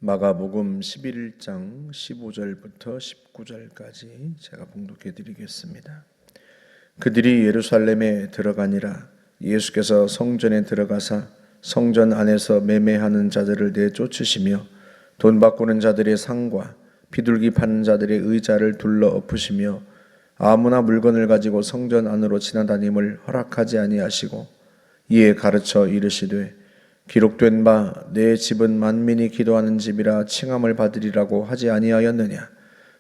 마가복음 11장 15절부터 19절까지 제가 봉독해 드리겠습니다. 그들이 예루살렘에 들어가니라. 예수께서 성전에 들어가사 성전 안에서 매매하는 자들을 내쫓으시며 돈 바꾸는 자들의 상과 비둘기 파는 자들의 의자를 둘러 엎으시며 아무나 물건을 가지고 성전 안으로 지나다님을 허락하지 아니하시고 이에 가르쳐 이르시되 기록된 바 내 집은 만민이 기도하는 집이라 칭함을 받으리라고 하지 아니하였느냐.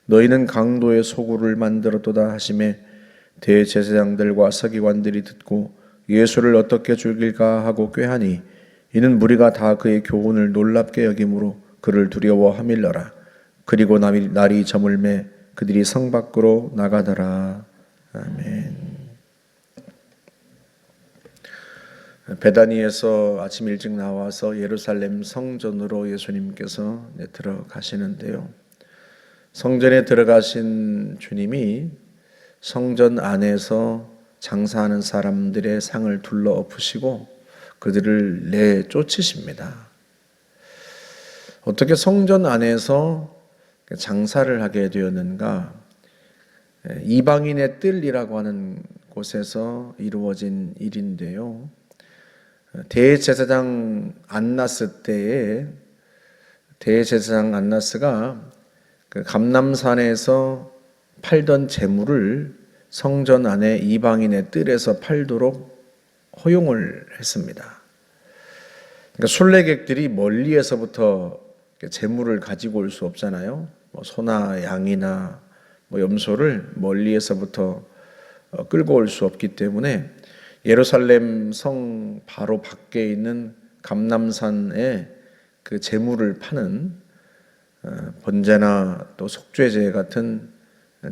너희는 강도의 소굴을 만들었도다 하시매 대제사장들과 서기관들이 듣고 예수를 어떻게 죽일까 하고 꾀하니 이는 무리가 다 그의 교훈을 놀랍게 여김으로 그를 두려워하밀러라. 그리고 날이 저물매 그들이 성 밖으로 나가더라. 아멘. 베다니에서 아침 일찍 나와서 예루살렘 성전으로 예수님께서 들어가시는데요. 성전에 들어가신 주님이 성전 안에서 장사하는 사람들의 상을 둘러 엎으시고 그들을 내쫓으십니다. 어떻게 성전 안에서 장사를 하게 되었는가? 이방인의 뜰이라고 하는 곳에서 이루어진 일인데요. 대제사장 안나스 때에 대제사장 안나스가 그 감람산에서 팔던 재물을 성전 안에 이방인의 뜰에서 팔도록 허용을 했습니다. 그러니까 순례객들이 멀리에서부터 재물을 가지고 올 수 없잖아요. 소나 양이나 염소를 멀리에서부터 끌고 올 수 없기 때문에 예루살렘 성 바로 밖에 있는 감람산에 그 제물을 파는 번제나 또 속죄제 같은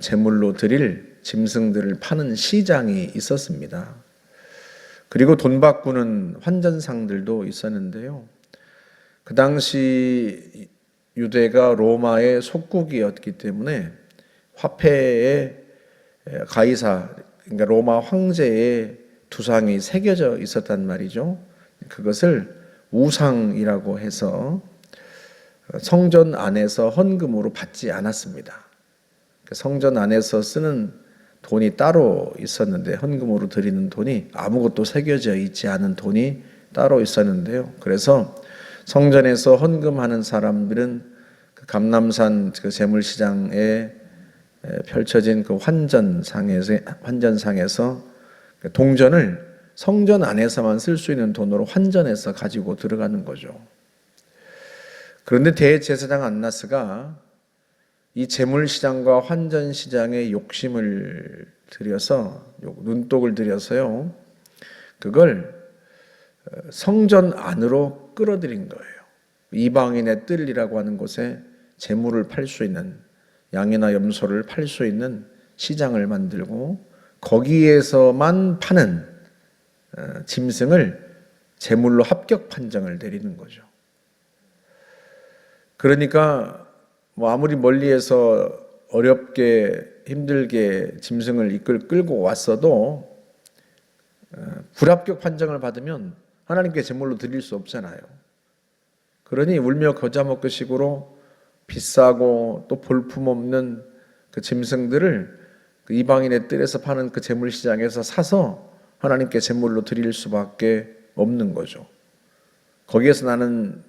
제물로 드릴 짐승들을 파는 시장이 있었습니다. 그리고 돈 바꾸는 환전상들도 있었는데요. 그 당시 유대가 로마의 속국이었기 때문에 화폐에 가이사, 그러니까 로마 황제의 두상이 새겨져 있었단 말이죠. 그것을 우상이라고 해서 성전 안에서 헌금으로 받지 않았습니다. 성전 안에서 쓰는 돈이 따로 있었는데 헌금으로 드리는 돈이 아무것도 새겨져 있지 않은 돈이 따로 있었는데요. 그래서 성전에서 헌금하는 사람들은 그 감람산 그 재물시장에 펼쳐진 그 환전상에서 동전을 성전 안에서만 쓸 수 있는 돈으로 환전해서 가지고 들어가는 거죠. 그런데 대제사장 안나스가 이 재물시장과 환전시장에 욕심을 들여서 눈독을 들여서요, 그걸 성전 안으로 끌어들인 거예요. 이방인의 뜰이라고 하는 곳에 재물을 팔 수 있는, 양이나 염소를 팔 수 있는 시장을 만들고 거기에서만 파는 짐승을 제물로 합격 판정을 내리는 거죠. 그러니까 아무리 멀리에서 어렵게 힘들게 짐승을 끌고 왔어도 불합격 판정을 받으면 하나님께 제물로 드릴 수 없잖아요. 그러니 울며 겨자 먹기식으로 비싸고 또 볼품없는 그 짐승들을 그 이방인의 뜰에서 파는 그 재물시장에서 사서 하나님께 제물로 드릴 수밖에 없는 거죠. 거기에서 나는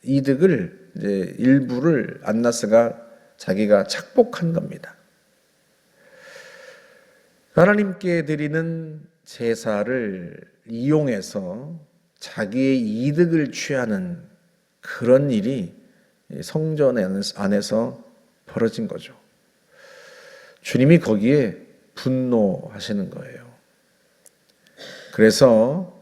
이득을 이제 일부를 안나스가 자기가 착복한 겁니다. 하나님께 드리는 제사를 이용해서 자기의 이득을 취하는 그런 일이 성전 안에서 벌어진 거죠. 주님이 거기에 분노하시는 거예요. 그래서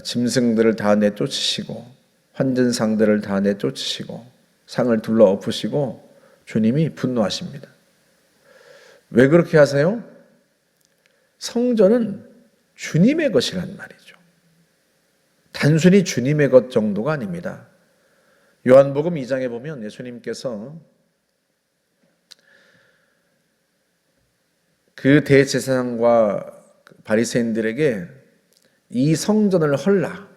짐승들을 다 내쫓으시고 환전상들을 다 내쫓으시고 상을 둘러 엎으시고 주님이 분노하십니다. 왜 그렇게 하세요? 성전은 주님의 것이란 말이죠. 단순히 주님의 것 정도가 아닙니다. 요한복음 2장에 보면 예수님께서 그 대제사장과 바리새인들에게 이 성전을 헐라,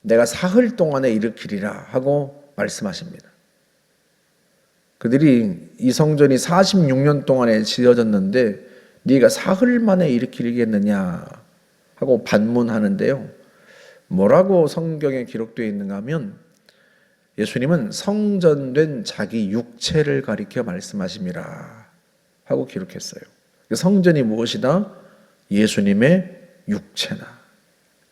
내가 사흘 동안에 일으키리라 하고 말씀하십니다. 그들이 이 성전이 46년 동안에 지어졌는데 네가 사흘 만에 일으키겠느냐 하고 반문하는데요. 뭐라고 성경에 기록되어 있는가 하면 예수님은 성전된 자기 육체를 가리켜 말씀하심이라 하고 기록했어요. 성전이 무엇이다? 예수님의 육체나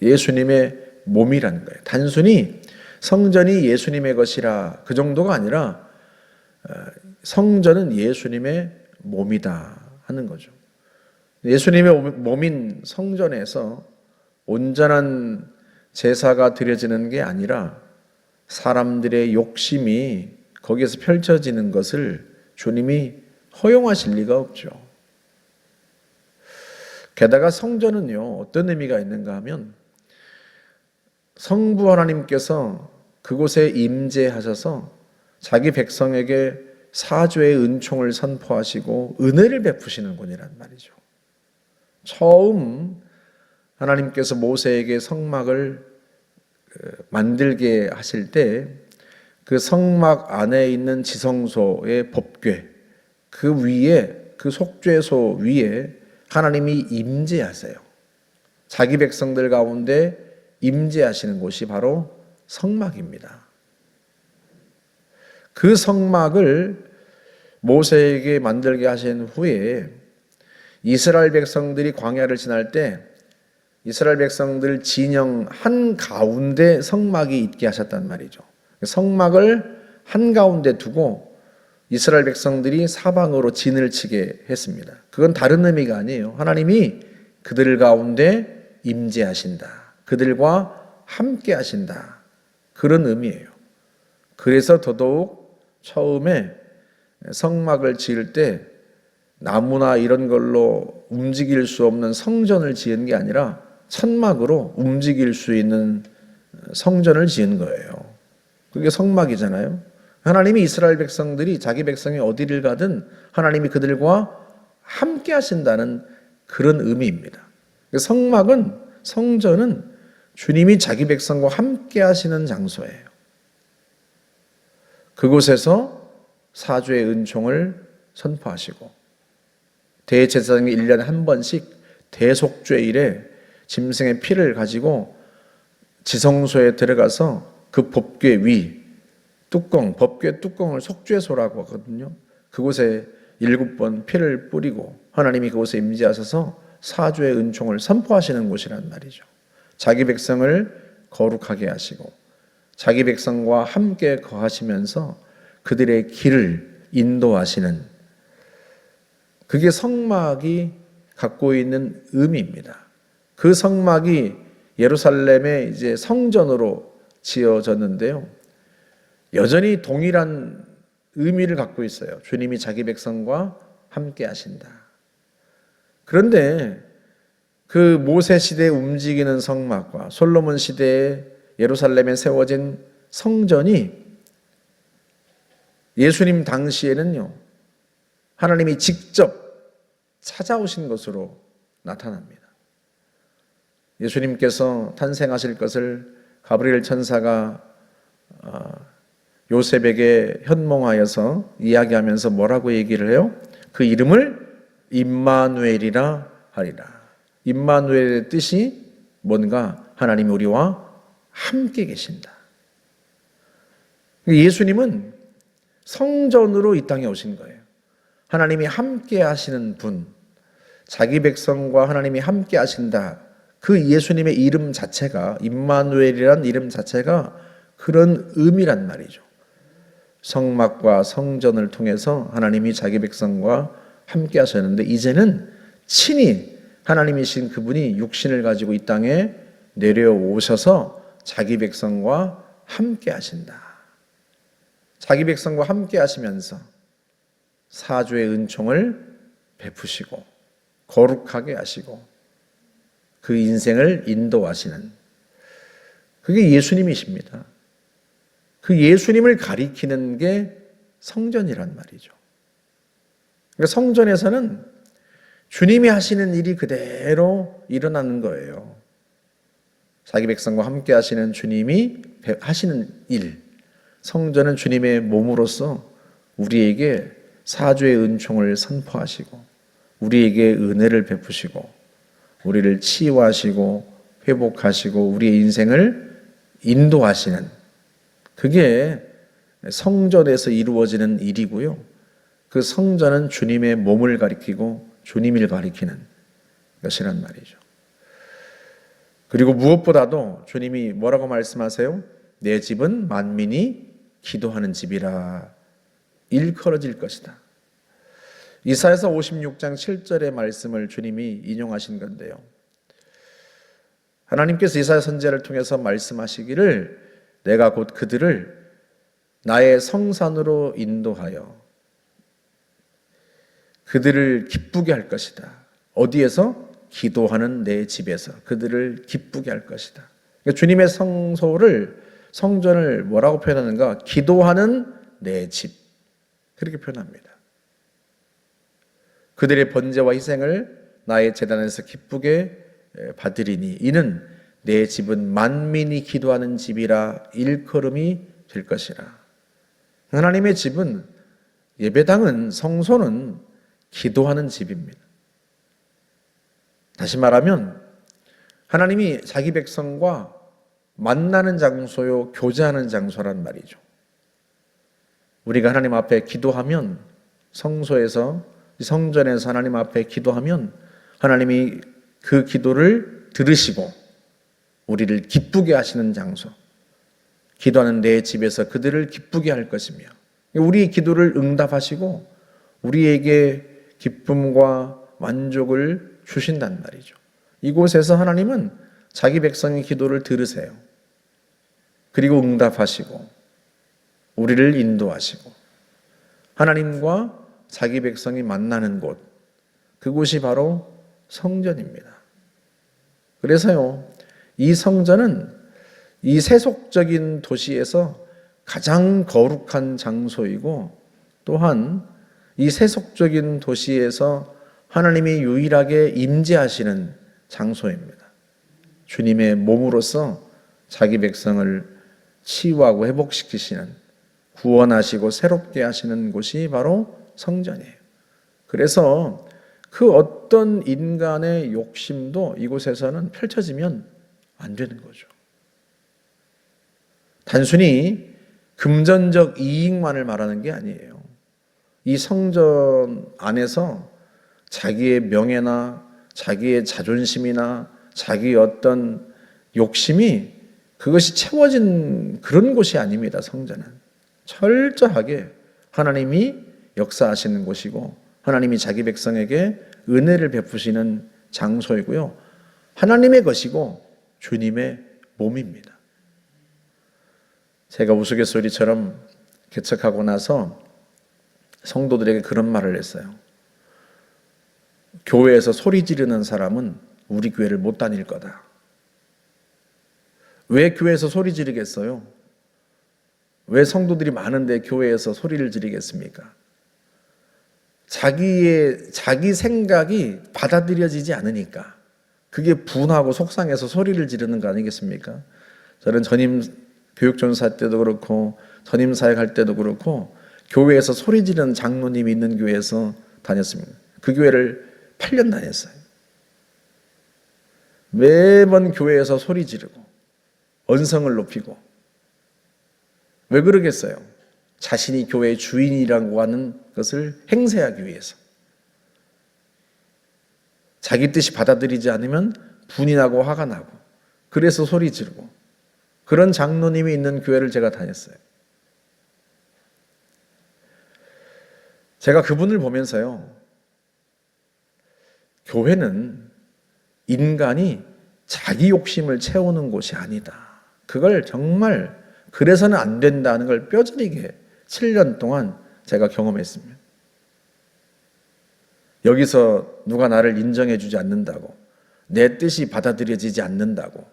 예수님의 몸이라는 거예요. 단순히 성전이 예수님의 것이라 그 정도가 아니라 성전은 예수님의 몸이다 하는 거죠. 예수님의 몸인 성전에서 온전한 제사가 드려지는 게 아니라 사람들의 욕심이 거기에서 펼쳐지는 것을 주님이 허용하실 리가 없죠. 게다가 성전은요, 어떤 의미가 있는가 하면 성부 하나님께서 그곳에 임재하셔서 자기 백성에게 사죄의 은총을 선포하시고 은혜를 베푸시는 곳이란 말이죠. 처음 하나님께서 모세에게 성막을 만들게 하실 때 그 성막 안에 있는 지성소의 법궤 그 위에 그 속죄소 위에 하나님이 임재하세요. 자기 백성들 가운데 임재하시는 곳이 바로 성막입니다. 그 성막을 모세에게 만들게 하신 후에 이스라엘 백성들이 광야를 지날 때 이스라엘 백성들 진영 한가운데 성막이 있게 하셨단 말이죠. 성막을 한가운데 두고 이스라엘 백성들이 사방으로 진을 치게 했습니다. 그건 다른 의미가 아니에요. 하나님이 그들 가운데 임재하신다. 그들과 함께 하신다. 그런 의미예요. 그래서 더더욱 처음에 성막을 지을 때 나무나 이런 걸로 움직일 수 없는 성전을 지은 게 아니라 천막으로 움직일 수 있는 성전을 지은 거예요. 그게 성막이잖아요. 하나님이 이스라엘 백성들이 자기 백성이 어디를 가든 하나님이 그들과 함께 하신다는 그런 의미입니다. 성막은, 성전은 주님이 자기 백성과 함께 하시는 장소예요. 그곳에서 사죄의 은총을 선포하시고 대제사장이 1년에 한 번씩 대속죄일에 짐승의 피를 가지고 지성소에 들어가서 그 법궤 위 뚜껑, 법궤 뚜껑을 속죄소라고 하거든요. 그곳에 7번 피를 뿌리고 하나님이 그곳에 임재하셔서 사죄의 은총을 선포하시는 곳이란 말이죠. 자기 백성을 거룩하게 하시고 자기 백성과 함께 거하시면서 그들의 길을 인도하시는 그게 성막이 갖고 있는 의미입니다. 그 성막이 예루살렘의 이제 성전으로 지어졌는데요. 여전히 동일한 의미를 갖고 있어요. 주님이 자기 백성과 함께 하신다. 그런데 그 모세 시대에 움직이는 성막과 솔로몬 시대에 예루살렘에 세워진 성전이 예수님 당시에는요, 하나님이 직접 찾아오신 것으로 나타납니다. 예수님께서 탄생하실 것을 가브리엘 천사가 요셉에게 현몽하여서 이야기하면서 뭐라고 얘기를 해요? 그 이름을 임마누엘이라 하리라. 임마누엘의 뜻이 뭔가 하나님이 우리와 함께 계신다. 예수님은 성전으로 이 땅에 오신 거예요. 하나님이 함께 하시는 분, 자기 백성과 하나님이 함께 하신다. 그 예수님의 이름 자체가, 임마누엘이란 이름 자체가 그런 의미란 말이죠. 성막과 성전을 통해서 하나님이 자기 백성과 함께 하셨는데 이제는 친히 하나님이신 그분이 육신을 가지고 이 땅에 내려오셔서 자기 백성과 함께 하신다. 자기 백성과 함께 하시면서 사죄의 은총을 베푸시고 거룩하게 하시고 그 인생을 인도하시는 그게 예수님이십니다. 그 예수님을 가리키는 게 성전이란 말이죠. 그러니까 성전에서는 주님이 하시는 일이 그대로 일어나는 거예요. 자기 백성과 함께 하시는 주님이 하시는 일, 성전은 주님의 몸으로서 우리에게 사주의 은총을 선포하시고 우리에게 은혜를 베푸시고 우리를 치유하시고 회복하시고 우리의 인생을 인도하시는, 그게 성전에서 이루어지는 일이고요. 그 성전은 주님의 몸을 가리키고 주님을 가리키는 것이란 말이죠. 그리고 무엇보다도 주님이 뭐라고 말씀하세요? 내 집은 만민이 기도하는 집이라 일컬어질 것이다. 이사야서 56장 7절의 말씀을 주님이 인용하신 건데요. 하나님께서 이사야 선지자를 통해서 말씀하시기를 내가 곧 그들을 나의 성산으로 인도하여 그들을 기쁘게 할 것이다. 어디에서? 기도하는 내 집에서 그들을 기쁘게 할 것이다. 그러니까 주님의 성전을 뭐라고 표현하는가? 기도하는 내 집, 그렇게 표현합니다. 그들의 번제와 희생을 나의 제단에서 기쁘게 받으리니 이는 내 집은 만민이 기도하는 집이라 일컬음이 될 것이라. 하나님의 집은, 예배당은, 성소는 기도하는 집입니다. 다시 말하면 하나님이 자기 백성과 만나는 장소요, 교제하는 장소란 말이죠. 우리가 하나님 앞에 기도하면, 성소에서, 성전에서 하나님 앞에 기도하면 하나님이 그 기도를 들으시고 우리를 기쁘게 하시는 장소, 기도하는 내 집에서 그들을 기쁘게 할 것이며 우리의 기도를 응답하시고 우리에게 기쁨과 만족을 주신단 말이죠. 이곳에서 하나님은 자기 백성의 기도를 들으세요. 그리고 응답하시고 우리를 인도하시고 하나님과 자기 백성이 만나는 곳, 그곳이 바로 성전입니다. 그래서요, 이 성전은 이 세속적인 도시에서 가장 거룩한 장소이고 또한 이 세속적인 도시에서 하나님이 유일하게 임재하시는 장소입니다. 주님의 몸으로서 자기 백성을 치유하고 회복시키시는, 구원하시고 새롭게 하시는 곳이 바로 성전이에요. 그래서 그 어떤 인간의 욕심도 이곳에서는 펼쳐지면 안 되는 거죠. 단순히 금전적 이익만을 말하는 게 아니에요. 이 성전 안에서 자기의 명예나 자기의 자존심이나 자기의 어떤 욕심이 그것이 채워진 그런 곳이 아닙니다. 성전은 철저하게 하나님이 역사하시는 곳이고 하나님이 자기 백성에게 은혜를 베푸시는 장소이고요. 하나님의 것이고 주님의 몸입니다. 제가 우스갯소리처럼 개척하고 나서 성도들에게 그런 말을 했어요. 교회에서 소리 지르는 사람은 우리 교회를 못 다닐 거다. 왜 교회에서 소리 지르겠어요? 왜 성도들이 많은데 교회에서 소리를 지르겠습니까? 자기 생각이 받아들여지지 않으니까 그게 분하고 속상해서 소리를 지르는 거 아니겠습니까? 저는 전임 교육전사 때도 그렇고 전임 사역할 때도 그렇고 교회에서 소리 지르는 장로님이 있는 교회에서 다녔습니다. 그 교회를 8년 다녔어요. 매번 교회에서 소리 지르고 언성을 높이고. 왜 그러겠어요? 자신이 교회의 주인이라고 하는 것을 행세하기 위해서. 자기 뜻이 받아들이지 않으면 분이 나고 화가 나고 그래서 소리 지르고, 그런 장로님이 있는 교회를 제가 다녔어요. 제가 그분을 보면서요, 교회는 인간이 자기 욕심을 채우는 곳이 아니다. 그걸 정말 그래서는 안 된다는 걸 뼈저리게 7년 동안 제가 경험했습니다. 여기서 누가 나를 인정해 주지 않는다고, 내 뜻이 받아들여지지 않는다고,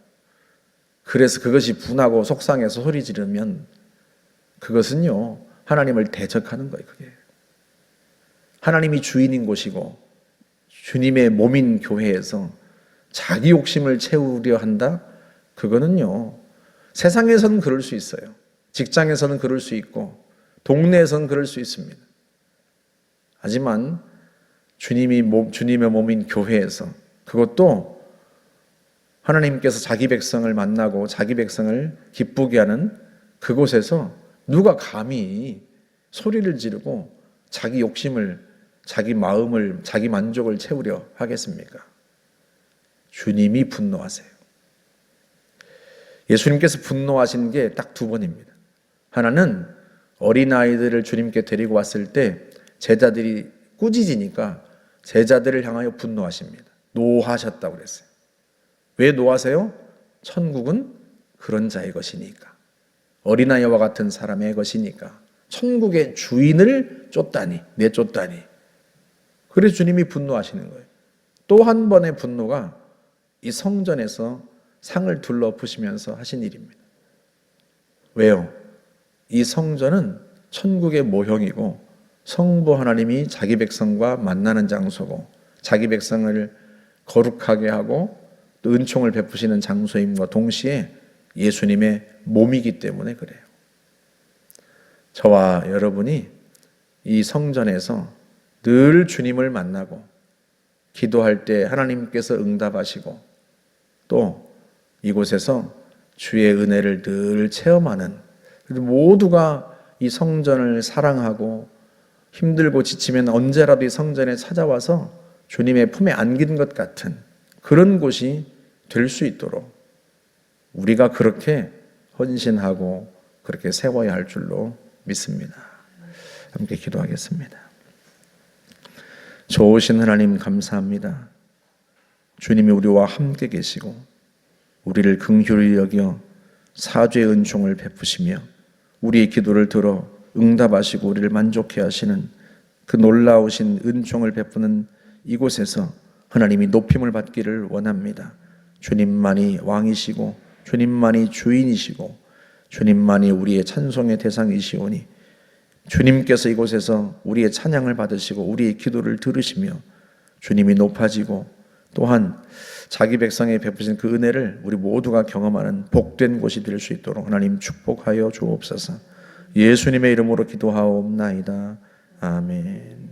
그래서 그것이 분하고 속상해서 소리 지르면 그것은요, 하나님을 대적하는 거예요. 그게 하나님이 주인인 곳이고 주님의 몸인 교회에서 자기 욕심을 채우려 한다? 그거는요, 세상에서는 그럴 수 있어요. 직장에서는 그럴 수 있고 동네에선 그럴 수 있습니다. 하지만 주님의 몸인 교회에서, 그것도 하나님께서 자기 백성을 만나고 자기 백성을 기쁘게 하는 그곳에서 누가 감히 소리를 지르고 자기 욕심을, 자기 마음을, 자기 만족을 채우려 하겠습니까? 주님이 분노하세요. 예수님께서 분노하신 게 딱 두 번입니다. 하나는 어린아이들을 주님께 데리고 왔을 때 제자들이 꾸짖으니까 제자들을 향하여 분노하십니다. 노하셨다고 그랬어요. 왜 노하세요? 천국은 그런 자의 것이니까. 어린아이와 같은 사람의 것이니까. 천국의 주인을 쫓다니, 내쫓다니. 그래서 주님이 분노하시는 거예요. 또 한 번의 분노가 이 성전에서 상을 둘러부시면서 하신 일입니다. 왜요? 이 성전은 천국의 모형이고 성부 하나님이 자기 백성과 만나는 장소고 자기 백성을 거룩하게 하고 또 은총을 베푸시는 장소임과 동시에 예수님의 몸이기 때문에 그래요. 저와 여러분이 이 성전에서 늘 주님을 만나고 기도할 때 하나님께서 응답하시고 또 이곳에서 주의 은혜를 늘 체험하는, 모두가 이 성전을 사랑하고 힘들고 지치면 언제라도 이 성전에 찾아와서 주님의 품에 안긴 것 같은 그런 곳이 될 수 있도록 우리가 그렇게 헌신하고 그렇게 세워야 할 줄로 믿습니다. 함께 기도하겠습니다. 좋으신 하나님 감사합니다. 주님이 우리와 함께 계시고 우리를 긍휼히 여겨 사죄의 은총을 베푸시며 우리의 기도를 들어 응답하시고 우리를 만족해 하시는 그 놀라우신 은총을 베푸는 이곳에서 하나님이 높임을 받기를 원합니다. 주님만이 왕이시고 주님만이 주인이시고 주님만이 우리의 찬송의 대상이시오니 주님께서 이곳에서 우리의 찬양을 받으시고 우리의 기도를 들으시며 주님이 높아지고 또한 자기 백성에 베푸신 그 은혜를 우리 모두가 경험하는 복된 곳이 될 수 있도록 하나님 축복하여 주옵소서. 예수님의 이름으로 기도하옵나이다. 아멘.